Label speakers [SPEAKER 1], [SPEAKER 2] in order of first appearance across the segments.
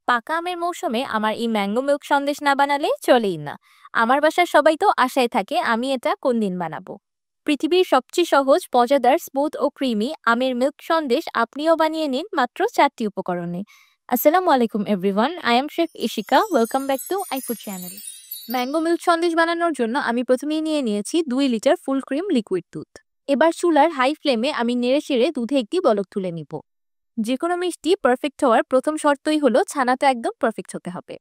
[SPEAKER 1] পাকা আমের মৌসুমে আমার এই ম্যাঙ্গো মিল্ক সন্দেশ না বানালে চলেই না। আমার বাসার সবাই তো আশায় থাকে আমি এটা কোন দিন বানাবো। পৃথিবীর সবচেয়ে সহজ, মজাদার, স্মুথ ও ক্রিমি আমের মিল্ক সন্দেশ আপনিও বানিয়ে নিন মাত্র 4টি উপকরণে। আসসালামু আলাইকুম everyone, I am chef Ishika. Welcome back to আইফুড channel. Mango milk Sandesh বানানোর জন্য আমি প্রথমেই নিয়ে নিয়েছি 2 লিটার ফুল ক্রিম লিকুইড দুধ। এবার চুলার হাই ফ্লেমে আমি নেড়ে চেড়ে দুধে একটি বলক তুলে নিব। যেকোনো মিষ্টি পারফেক্ট হওয়ার প্রথম শর্তই হলো ছানাটা একদম পারফেক্ট হতে হবে।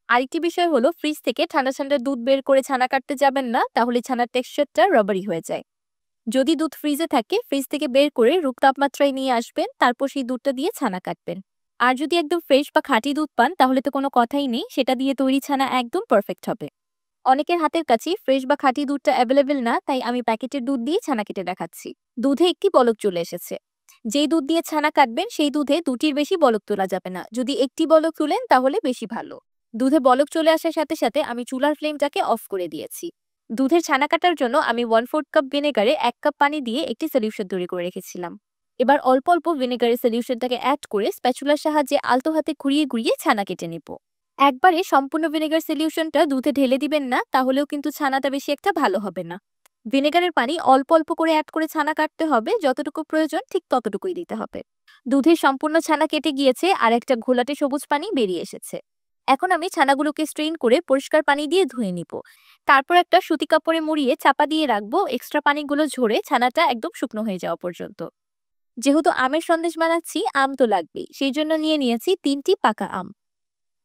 [SPEAKER 1] আরেকটি বিষয় হলো ফ্রিজ থেকে ঠান্ডা ঠান্ডা দুধ বের করে ছানা কাটতে যাবেন না, তাহলে ছানার টেক্সচারটা রাবারি হয়ে যায়। যদি দুধ ফ্রিজে থাকে, ফ্রিজ থেকে বের করে রূপ তাপমাত্রায় নিয়ে আসবেন, তারপর সেই দুধটা দিয়ে ছানা কাটবেন। আর যদি একদম ফ্রেশ বা খাঁটি দুধ পান তাহলে তো কোনো কথাই নেই, সেটা দিয়ে তৈরি ছানা একদম পারফেক্ট হবে। অনেকের হাতের কাছে ফ্রেশ বা খাঁটি দুধটা অ্যাভেলেবেল না, তাই আমি প্যাকেটের দুধ দিয়ে ছানা কেটে দেখাচ্ছি। দুধে একটি বলক চলে এসেছে। যেই দুধ দিয়ে ছানা কাটবেন সেই দুধে দুটির বেশি বলক তোলা যাবে না। যদি একটি বলক তুলেন তাহলে বেশি ভালো। দুধে বলক চলে আসার সাথে সাথে আমি চুলার ফ্লেমটাকে অফ করে দিয়েছি। দুধের ছানা কাটার জন্য আমি 1/4 কাপ ভিনেগারে 1 কাপ পানি দিয়ে একটি সলিউশন তৈরি করে রেখেছিলাম। এবার অল্প অল্প ভিনেগারের সলিউশনটাকে অ্যাড করে স্প্যাচুলার সাহায্যে আলতো হাতে ঘুরিয়ে ঘুরিয়ে ছানা কেটে নেব। একবারে সম্পূর্ণ ভিনেগার সলিউশনটা দুধে ঢেলে দিবেন না, তাহলেও কিন্তু ছানাটা বেশি একটা ভালো হবে না। ভিনেগারের পানি অল্প অল্প করে অ্যাড করে ছানা কাটতে হবে, যতটুকু প্রয়োজন ঠিক ততটুকুই দিতে হবে। দুধের সম্পূর্ণ ছানা কেটে গিয়েছে আর একটা ঘোলাটে সবুজ পানি বেরিয়ে এসেছে। এখন আমি ছানাগুলোকে স্ট্রেইন করে পরিষ্কার পানি দিয়ে ধুয়ে নিব। তারপর একটা সুতি কাপড়ে মুড়িয়ে চাপা দিয়ে রাখবো এক্সট্রা পানিগুলো ঝরে ছানাটা একদম শুকনো হয়ে যাওয়া পর্যন্ত। যেহেতু আমের সন্দেশ বানাচ্ছি, আম তো লাগবেই, সেই জন্য নিয়ে নিয়েছি 3টি পাকা আম।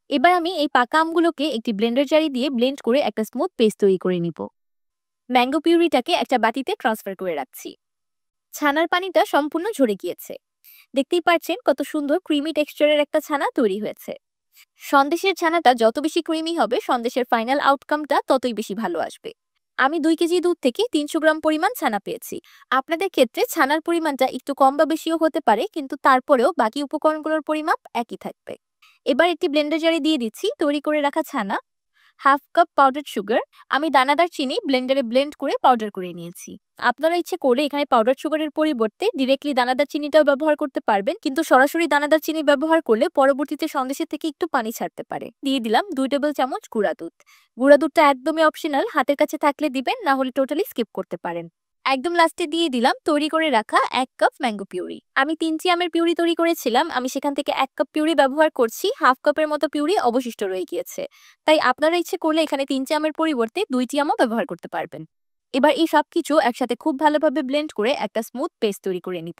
[SPEAKER 1] এবার আমি এই পাকা আমগুলোকে একটি ব্লেন্ডার জারে দিয়ে ব্লেন্ড করে একটা স্মুথ পেস্ট তৈরি করে নিব। ম্যাঙ্গো পিউরিটাকে একটা বাটিতে ট্রান্সফার করে রাখছি। ছানার পানিটা সম্পূর্ণ ঝরে গিয়েছে। দেখতেই পাচ্ছেন কত সুন্দর ক্রিমি টেক্সচারের একটা ছানা তৈরি হয়েছে। সন্দেশের ছানাটা যত বেশি ক্রিমি হবে, সন্দেশের ফাইনাল আউটকামটা ততই বেশি ভালো আসবে। আমি 2 কেজি দুধ থেকে 300 গ্রাম পরিমাণ ছানা পেয়েছি। আপনাদের ক্ষেত্রে ছানার পরিমাণটা একটু কম বা বেশিও হতে পারে, কিন্তু তারপরেও বাকি উপকরণগুলোর পরিমাপ একই থাকবে। এবার একটি ব্লেন্ডার জারে দিয়ে দিচ্ছি তৈরি করে রাখা ছানা, 1/2 কাপ পাউডার সুগার। আমি দানাদার চিনি ব্লেন্ডারে ব্লেন্ড করে পাউডার করে নিয়েছি। আপনারা ইচ্ছে করলে এখানে পাউডার সুগারের পরিবর্তে ডিরেক্টলি দানাদার চিনিটাও ব্যবহার করতে পারবেন, কিন্তু সরাসরি দানাদার চিনি ব্যবহার করলে পরবর্তীতে সন্দেশের থেকে একটু পানি ছাড়তে পারে। দিয়ে দিলাম 2 টেবিল চামচ গুঁড়া দুধ। গুঁড়া দুধটা একদমই অপশনাল, হাতের কাছে থাকলে দিবেন, না হলে টোটালি স্কিপ করতে পারেন। একদম লাস্টে দিয়ে দিলাম তৈরি করে রাখা 1 কাপ ম্যাঙ্গো পিউরি। আমি 3টি আমের পিউরি তৈরি করেছিলাম, আমি সেখান থেকে 1 কাপ পিউরি ব্যবহার করছি, 1/2 কাপের মতো পিউরি অবশিষ্ট রয়ে গিয়েছে। তাই আপনারা ইচ্ছে করলে এখানে 3টি আমের পরিবর্তে 2টি আমও ব্যবহার করতে পারবেন। এবার এই সবকিছু একসাথে খুব ভালোভাবে ব্লেন্ড করে একটা স্মুথ পেস্ট তৈরি করে নিব।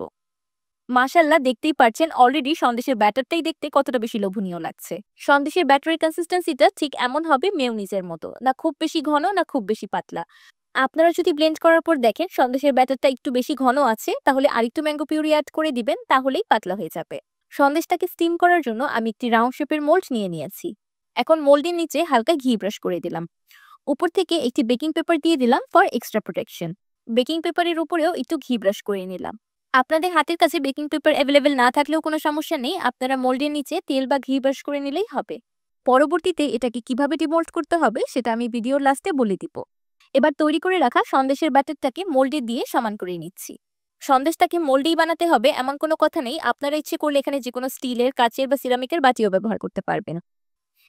[SPEAKER 1] মাশাআল্লাহ, দেখতেই পাচ্ছেন অলরেডি সন্দেশের ব্যাটারটাই দেখতে কতটা বেশি লোভনীয় লাগছে। সন্দেশের ব্যাটারের কনসিস্টেন্সিটা ঠিক এমন হবে মেয়োনিজের মতো, না খুব বেশি ঘন না খুব বেশি পাতলা। আপনারা যদি ব্লেন্ড করার পর দেখেন সন্দেশের ব্যাটারটা একটু বেশি ঘন আছে, তাহলে আরেকটু ম্যাঙ্গো পিউরি অ্যাড করে দিবেন, তাহলেই পাতলা হয়ে যাবে। সন্দেশটাকে স্টিম করার জন্য আমি একটি রাউন্ড শেপের মোল্ড নিয়ে নিয়েছি। এখন মোল্ডের নিচে হালকা ঘি ব্রাশ করে দিলাম। উপর থেকে একটি বেকিং পেপার দিয়ে দিলাম ফর এক্সট্রা প্রোটেকশন। বেকিং পেপারের উপরেও একটু ঘি ব্রাশ করে নিলাম। আপনাদের হাতের কাছে বেকিং পেপার অ্যাভেলেবেল না থাকলেও কোনো সমস্যা নেই, আপনারা মোল্ডের নিচে তেল বা ঘি ব্রাশ করে নিলেই হবে। পরবর্তীতে এটাকে কিভাবে ডিমোল্ড করতে হবে সেটা আমি ভিডিওর লাস্টে বলে দিব। এবার তৈরি করে রাখা সন্দেশের ব্যাটারটাকে মোল্ডে দিয়ে সমান করে নিচ্ছি। সন্দেশটাকে মোল্ডেই বানাতে হবে এমন কোনো কথা নেই, আপনারা ইচ্ছে করলে এখানে যে কোনো স্টিলের, কাচের বা সিরামিকের বাটিও ব্যবহার করতে পারবেন।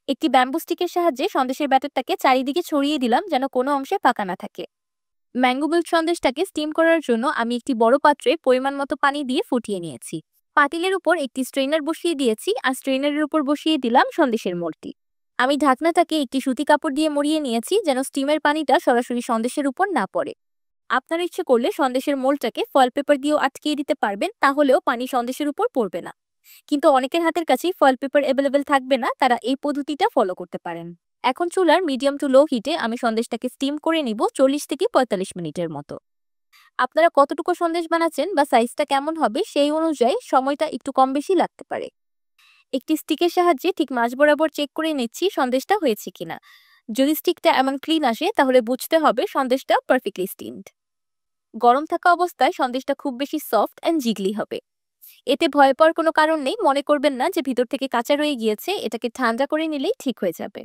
[SPEAKER 1] একটি ব্যাম্বু স্টিকের সাহায্যে সন্দেশের ব্যাটারটাকে চারিদিকে ছড়িয়ে দিলাম যেন কোনো অংশে পাকা না থাকে। ম্যাঙ্গো মিল্ক সন্দেশটাকে স্টিম করার জন্য আমি একটি বড় পাত্রে পরিমাণ মতো পানি দিয়ে ফুটিয়ে নিয়েছি। পাতিলের উপর একটি স্ট্রেইনার বসিয়ে দিয়েছি আর স্ট্রেইনারের উপর বসিয়ে দিলাম সন্দেশের মোল্ডটি। আমি ঢাকনাটাকে একটি সুতি কাপড় দিয়ে মুড়িয়ে নিয়েছি যেন স্টিমের পানিটা সরাসরি সন্দেশের উপর না পড়ে। আপনার ইচ্ছে করলে সন্দেশের মোল্ডটাকে ফয়েল পেপার দিয়েও আটকিয়ে দিতে পারবেন, তাহলেও পানি সন্দেশের উপর পড়বে না। কিন্তু অনেকের হাতের কাছেই ফয়েল পেপার অ্যাভেলেবেল থাকবে না, তারা এই পদ্ধতিটা ফলো করতে পারেন। এখন চুলার মিডিয়াম টু লো হিটে আমি সন্দেশটাকে স্টিম করে নিব 40 থেকে 45 মিনিটের মতো। আপনারা কতটুকু সন্দেশ বানাচ্ছেন বা সাইজটা কেমন হবে সেই অনুযায়ী সময়টা একটু কম বেশি লাগতে পারে। একটি স্টিকের সাহায্যে ঠিক মাঝ বরাবর চেক করে নিচ্ছি সন্দেশটা হয়েছে কিনা। যদি স্টিকটা এমন ক্লিন আসে তাহলে বুঝতে হবে সন্দেশটা পারফেক্টলি স্টিমড। গরম থাকা অবস্থায় সন্দেশটা খুব বেশি সফট অ্যান্ড জিগলি হবে। এতে ভয় পাওয়ার কোনো কারণ নেই, মনে করবেন না যে ভিতর থেকে কাঁচা রয়ে গিয়েছে, এটাকে ঠান্ডা করে নিলেই ঠিক হয়ে যাবে।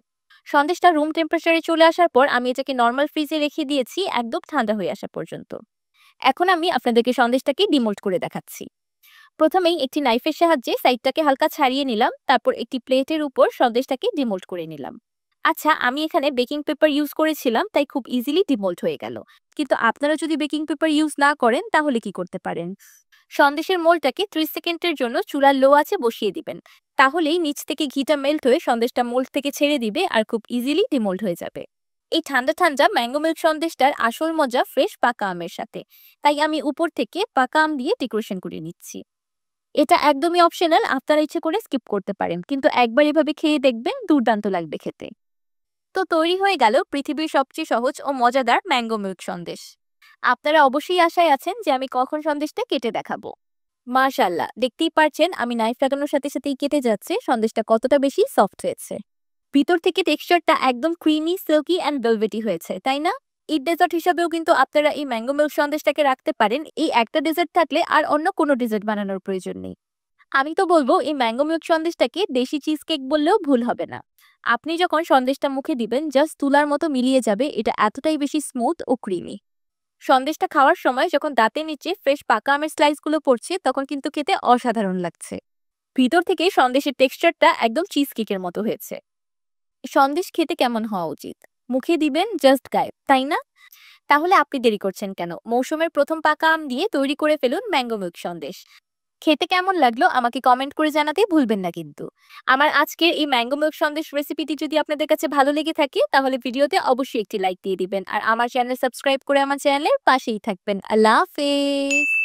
[SPEAKER 1] সন্দেশটা রুম টেম্পারেচারে চলে আসার পর আমি এটাকে নর্মাল ফ্রিজে রেখে দিয়েছি একদম ঠান্ডা হয়ে আসা পর্যন্ত। এখন আমি আপনাদেরকে সন্দেশটাকে ডিমোল্ড করে দেখাচ্ছি। প্রথমেই একটি নাইফের সাহায্যে সাইডটাকে হালকা ছাড়িয়ে নিলাম, তারপর একটি প্লেটের উপর সন্দেশটাকে ডিমোল্ড করে নিলাম। আচ্ছা, আমি এখানে বেকিং পেপার ইউজ করেছিলাম, তাই খুব ইজিলি ডিমোল্ড হয়ে গেল। কিন্তু আপনারা যদি বেকিং পেপার ইউজ না করেন তাহলে কি করতে পারেন? সন্দেশের মোল্ডটাকে 30 সেকেন্ডের জন্য চুলার লো আঁচে বসিয়ে দিবেন। তাহলেই নিচ থেকে ঘিটা মেল্ট হয়ে সন্দেশটা মোল্ড থেকে ছেড়ে দিবে আর খুব ইজিলি ডিমোল্ড হয়ে যাবে। এই ঠান্ডা ঠান্ডা ম্যাঙ্গো মিল্ক সন্দেশটার আসল মজা ফ্রেশ পাকা আমের সাথে। তাই আমি উপর থেকে পাকা আম দিয়ে ডেকোরেশন করে নিচ্ছি। এটা একদমই অপশনাল, আপনারা ইচ্ছে করে স্কিপ করতে পারেন, কিন্তু একবার এভাবে খেয়ে দেখবেন, দুর্দান্ত লাগবে খেতে। তো তৈরি হয়ে গেল পৃথিবীর সবচেয়ে সহজ ও মজাদার ম্যাঙ্গো মিল্ক সন্দেশ। আপনারা অবশ্যই আশায় আছেন যে আমি কখন সন্দেশটা কেটে দেখাবো। মাশাআল্লাহ, দেখতেই পারছেন আমি নাইফ লাগানোর সাথে সাথেই কেটে যাচ্ছে সন্দেশটা কতটা বেশি সফট হয়েছে। ভিতর থেকে টেক্সচারটা একদম ক্রিমি, সিল্কি অ্যান্ড ভেলভেটি হয়েছে, তাই না? ঈদ ডেজার্ট হিসাবেও কিন্তু আপনারা এই ম্যাঙ্গো মিল্ক সন্দেশটাকে রাখতে পারেন। এই একটা ডেজার্ট থাকলে আর অন্য কোনো ডেজার্ট বানানোর প্রয়োজন নেই। আমি তো বলবো এই ম্যাঙ্গো মিল্ক সন্দেশটাকে দেশি চিজ কেক বললেও ভুল হবে না। আপনি যখন সন্দেশটা মুখে দিবেন জাস্ট তুলার মতো মিলিয়ে যাবে, এটা এতটাই বেশি স্মুথ ও ক্রিমি। সন্দেশটা খাওয়ার সময় যখন দাঁতের নিচে ফ্রেশ পাকা আমের স্লাইসগুলো পড়ছে তখন কিন্তু খেতে অসাধারণ লাগছে। ভিতর থেকে সন্দেশের টেক্সচারটা একদম চিজ কেকের মতো হয়েছে। সন্দেশ খেতে কেমন হওয়া উচিত? মুখে দিবেন জাস্ট গায়েব, তাই না? তাহলে আপনি দেরি করছেন কেন? মৌসুমের প্রথম পাকা আম দিয়ে তৈরি করে ফেলুন ম্যাঙ্গো মিল্ক সন্দেশ। খেতে কেমন লাগলো আমাকে কমেন্ট করে জানাতে ভুলবেন না কিন্তু। আমার আজকের এই ম্যাঙ্গো মিল্ক সন্দেশ রেসিপিটি যদি আপনাদের কাছে ভালো লেগে থাকে তাহলে ভিডিওতে অবশ্যই একটি লাইক দিয়ে দিবেন আর আমার চ্যানেল সাবস্ক্রাইব করে আমার চ্যানেলের পাশেই থাকবেন। আল্লাহ হাফেজ।